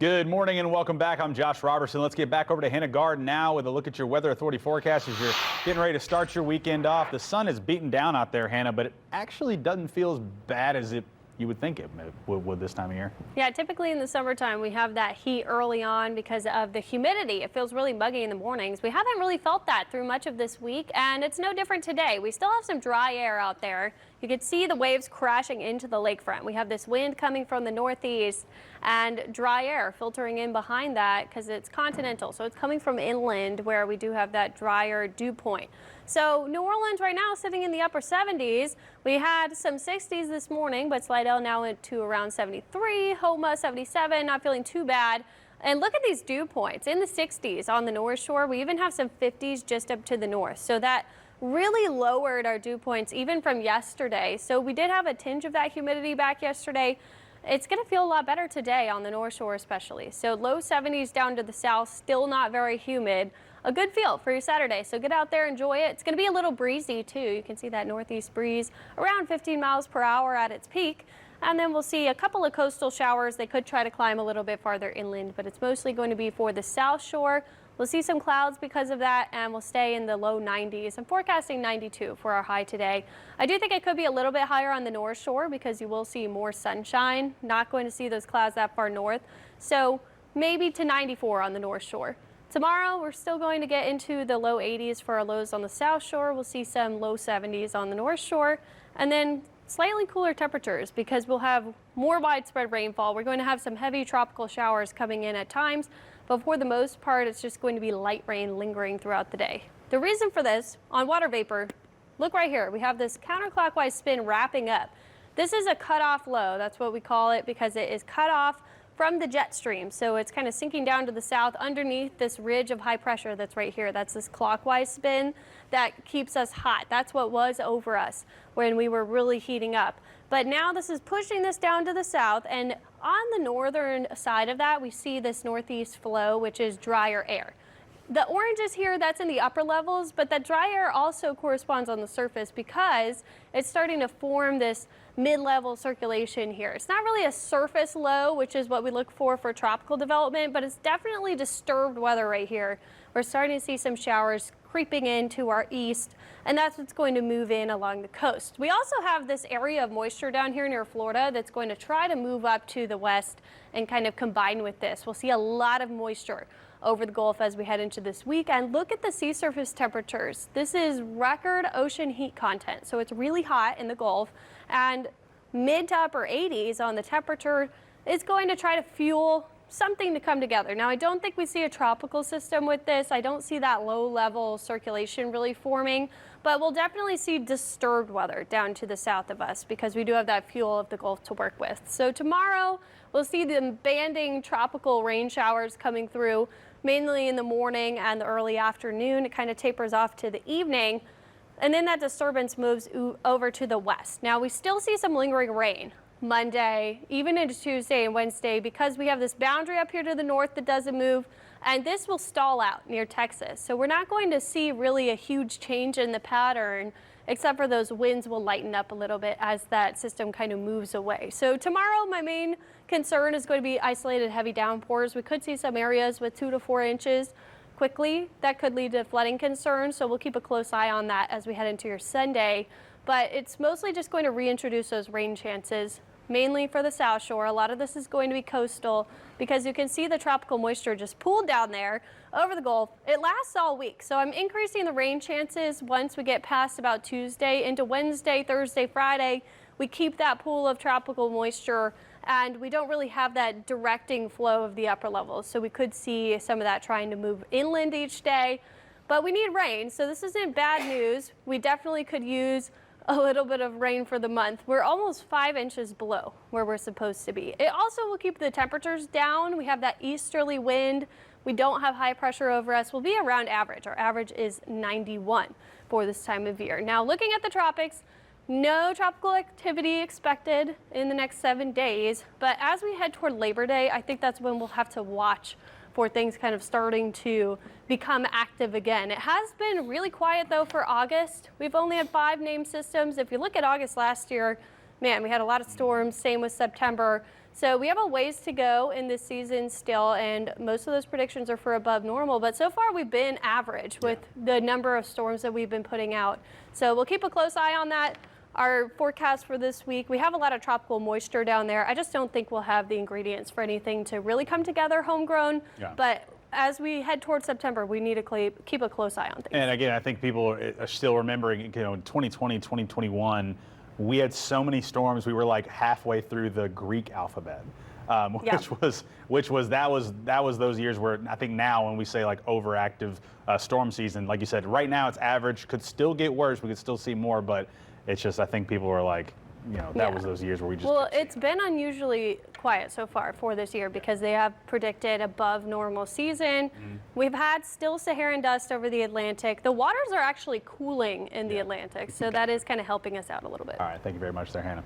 Good morning and welcome back. I'm Josh Robertson. Let's get back over to Gard now with a look at your Weather Authority forecast as you're getting ready to start your weekend off. The sun is beating down out there, Hannah, but it actually doesn't feel as bad as you would think it would this time of year. Yeah, typically in the summertime we have that heat early on because of the humidity. It feels really muggy in the mornings. We haven't really felt that through much of this week, and it's no different today. We still have some dry air out there. You can see the waves crashing into the lakefront. We have this wind coming from the northeast and dry air filtering in behind that because it's continental. So it's coming from inland where we do have that drier dew point. So New Orleans right now sitting in the upper 70s. We had some 60s this morning, but Slidell now went to around 73, Homa 77, not feeling too bad. And look at these dew points in the 60s on the North Shore. We even have some 50s just up to the north. So that really lowered our dew points even from yesterday. So we did have a tinge of that humidity back yesterday. It's going to feel a lot better today on the North Shore especially. So low 70s down to the south, still not very humid. A good feel for your Saturday. So get out there, enjoy it. It's going to be a little breezy too. You can see that northeast breeze around 15 miles per hour at its peak. And then we'll see a couple of coastal showers. They could try to climb a little bit farther inland, but it's mostly going to be for the South Shore. We'll see some clouds because of that, and we'll stay in the low 90s. I'm forecasting 92 for our high today. I do think it could be a little bit higher on the North Shore because you will see more sunshine. Not going to see those clouds that far north. So maybe to 94 on the North Shore. Tomorrow, we're still going to get into the low 80s for our lows on the South Shore. We'll see some low 70s on the North Shore, and then slightly cooler temperatures because we'll have more widespread rainfall. We're going to have some heavy tropical showers coming in at times, but for the most part, it's just going to be light rain lingering throughout the day. The reason for this, on water vapor, look right here. We have this counterclockwise spin wrapping up. This is a cutoff low. That's what we call it because it is cut off from the jet stream. So it's kind of sinking down to the south underneath this ridge of high pressure that's right here. That's this clockwise spin that keeps us hot. That's what was over us when we were really heating up. But now this is pushing this down to the south, and on the northern side of that, we see this northeast flow, which is drier air. The oranges here, that's in the upper levels, but that dry air also corresponds on the surface because it's starting to form this mid-level circulation here. It's not really a surface low, which is what we look for tropical development, but it's definitely disturbed weather right here. We're starting to see some showers creeping into our east, and that's what's going to move in along the coast. We also have this area of moisture down here near Florida that's going to try to move up to the west and kind of combine with this. We'll see a lot of moisture over the Gulf as we head into this week. And look at the sea surface temperatures. This is record ocean heat content. So it's really hot in the Gulf, and mid to upper 80s on the temperature is going to try to fuel something to come together. Now, I don't think we see a tropical system with this. I don't see that low level circulation really forming, but we'll definitely see disturbed weather down to the south of us because we do have that fuel of the Gulf to work with. So tomorrow we'll see the banding tropical rain showers coming through mainly in the morning and the early afternoon. It kind of tapers off to the evening, and then that disturbance moves over to the west. Now, we still see some lingering rain Monday, even into Tuesday and Wednesday, because we have this boundary up here to the north that doesn't move, and this will stall out near Texas. So we're not going to see really a huge change in the pattern, except for those winds will lighten up a little bit as that system kind of moves away. So tomorrow, my main concern is going to be isolated heavy downpours. We could see some areas with 2 to 4 inches quickly. That could lead to flooding concerns, so we'll keep a close eye on that as we head into your Sunday. But it's mostly just going to reintroduce those rain chances, mainly for the South Shore. A lot of this is going to be coastal because you can see the tropical moisture just pooled down there over the Gulf. It lasts all week, so I'm increasing the rain chances once we get past about Tuesday into Wednesday, Thursday, Friday. We keep that pool of tropical moisture, and we don't really have that directing flow of the upper levels, so we could see some of that trying to move inland each day. But we need rain, so this isn't bad news. We definitely could use a little bit of rain for the month. We're almost 5 inches below where we're supposed to be. It also will keep the temperatures down. We have that easterly wind. We don't have high pressure over us. We'll be around average. Our average is 91 for this time of year. Now, looking at the tropics, no tropical activity expected in the next 7 days. But as we head toward Labor Day, I think that's when we'll have to watch for things kind of starting to become active again. It has been really quiet though for August. We've only had 5 named systems. If you look at August last year, man, we had a lot of storms. Same with September. So we have a ways to go in this season still, and most of those predictions are for above normal. But so far, we've been average with the number of storms that we've been putting out. So we'll keep a close eye on that. Our forecast for this week, we have a lot of tropical moisture down there. I just don't think we'll have the ingredients for anything to really come together homegrown. But as we head towards September, we need to keep a close eye on things. And again, I think people are still remembering, in 2020, 2021, we had so many storms. We were like halfway through the Greek alphabet, which was those years where I think now when we say like overactive storm season, like you said, right now it's average, could still get worse. We could still see more, but it's just, I think people are like, that was those years where we just. Well, it's been unusually quiet so far for this year because they have predicted above normal season. We've had still Saharan dust over the Atlantic. The waters are actually cooling in the Atlantic, so that is kind of helping us out a little bit. All right, thank you very much there, Hannah.